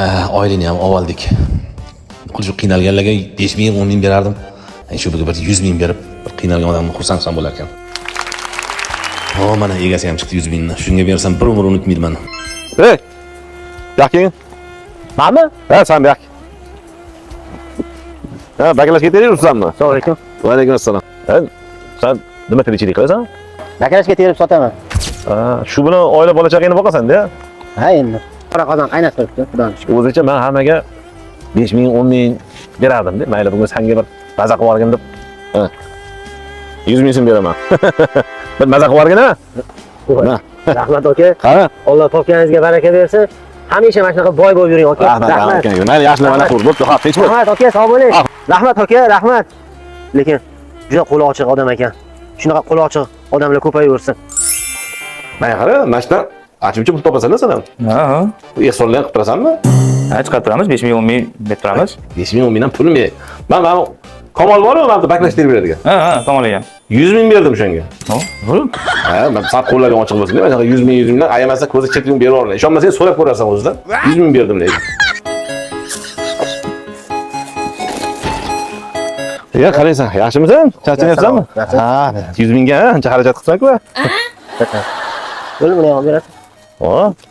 Oilani ham oldik. Shu qiynalganlarga 5 ming, 10 ming berardim. Shu bir 100 ming berib, bir qiynalgan odamni xursand bo'lar ekan. Mana egasi ham chiqdi 100 mingni. Shunga bersam bir umr unutmayman. Hey! Yo'q. Menmi? Ha, sen yo'q. Ha, bakalashga ketyapsanmi? Assalomu alaykum. Va alaykum assalom. Sen nima tirikchilik qilasan? Bakalashga terib sotaman. Shu bilan oila bola chaqangni boqasan-da? Ha, endi. Qora qozon qaynatib turibdi, xudoga shukr. O'zicha men hammaga 5 ming, 10 ming berardim-da. Mayli, bugun senga bir maza qilib olgin deb. 100 ming so'm beraman. Bir maza qilib olgin-a? Rahmat aka. Qara. Alloh topganingizga baraka bersin. Hamisha mana shunaqa boy bo'lib yuring aka. Rahmat. Mayli, yaxshi mana qurib bo'pti. Ha, hech bo'lmadi. Rahmat aka, sog' bo'ling. Rahmat aka, rahmat. Lekin juda qo'li ochiq odam ekan. Shunaqa qo'li ochiq odamlar ko'payaversin. Mana qara, mashina achimchi pul topasan-da sen ham. Ha. Ehsonlar qilib turasanmi? Ha, chiqarib turamiz, 5 ming, 10 ming deb turamiz. 5 ming, 10 mingdan pulim yo'q. Men Kamol bormi? Men baklash terib beradigan. Ha, Kamol ekan. 100 ming berdim o'shanga. Bo'ldi. Ha, men sap qo'llaring ochiq bo'lsin deb, mana 100 mingdan ayamasa ko'zi cheting berib yuborlar. Ishonmasang so'rab ko'rarsan o'zidan. 100 ming berdim lekin. Ya, qaraysan, yaxshimisan? Charchayapsanmi? Ha, 100 mingga ancha xarajat qilsak-ku. Bo'ldi, buni ham berasiz.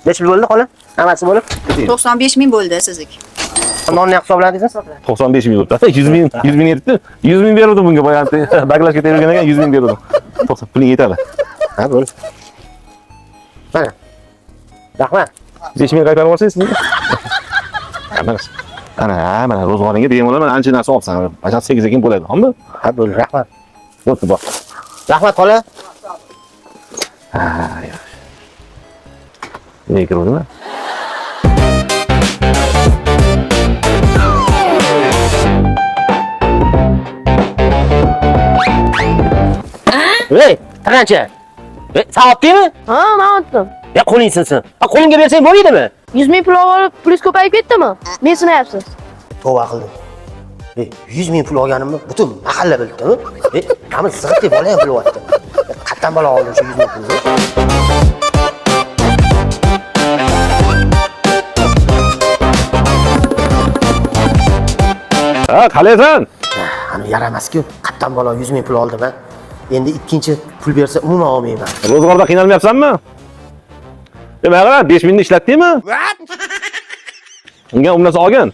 Necha pul bo'ldi qo'li? Hammasi bo'lib? 95 ming bo'ldi sizniki. Nonni hisobladingizmi? 95 ming bo'ldi. 100 ming yetdi. 100 ming berdim bunga boya. Baklashga tergan ekan 100 ming berdim. To'xta, puling yetadi. Ha, bo'ldi. Mana. Rahmat. 5 ming qaytarib olsangiz sizga. Mana ro'zg'oringga degan bo'laman, ancha narsa olsan. Bajat sekin bo'ladi, hammi? Ha, bo'ldi, rahmat. Bo'pti, bor. Rahmat qo'li. Ha, yaxshi. Ne kirdimi? Ey, qancha? Sen otdingmi? Ha, men otdim. Ya qo'ling sinsin. Qo'lingga bersang bo'lmaydimi? 100 ming pul olib, plyus ko'payib ketdimi? Men sinayapsiz. Tavba qildim. 100 ming pul olganimni butun mahalla bildimi? Qamiz sig'it deb bola ham bilyapti. Qatdan bola oldim shu 100 ming pulni. Ha, qalaysan? Ani yaramas-ku. Qatdan bola 100 ming pul oldim ha. Endi ikkinchi pul bersa umuman olmayman. Ro'zg'orda qiynalmayapsanmi? Demak, 5 mingni ishlatdingmi? Unga umrasi olgin.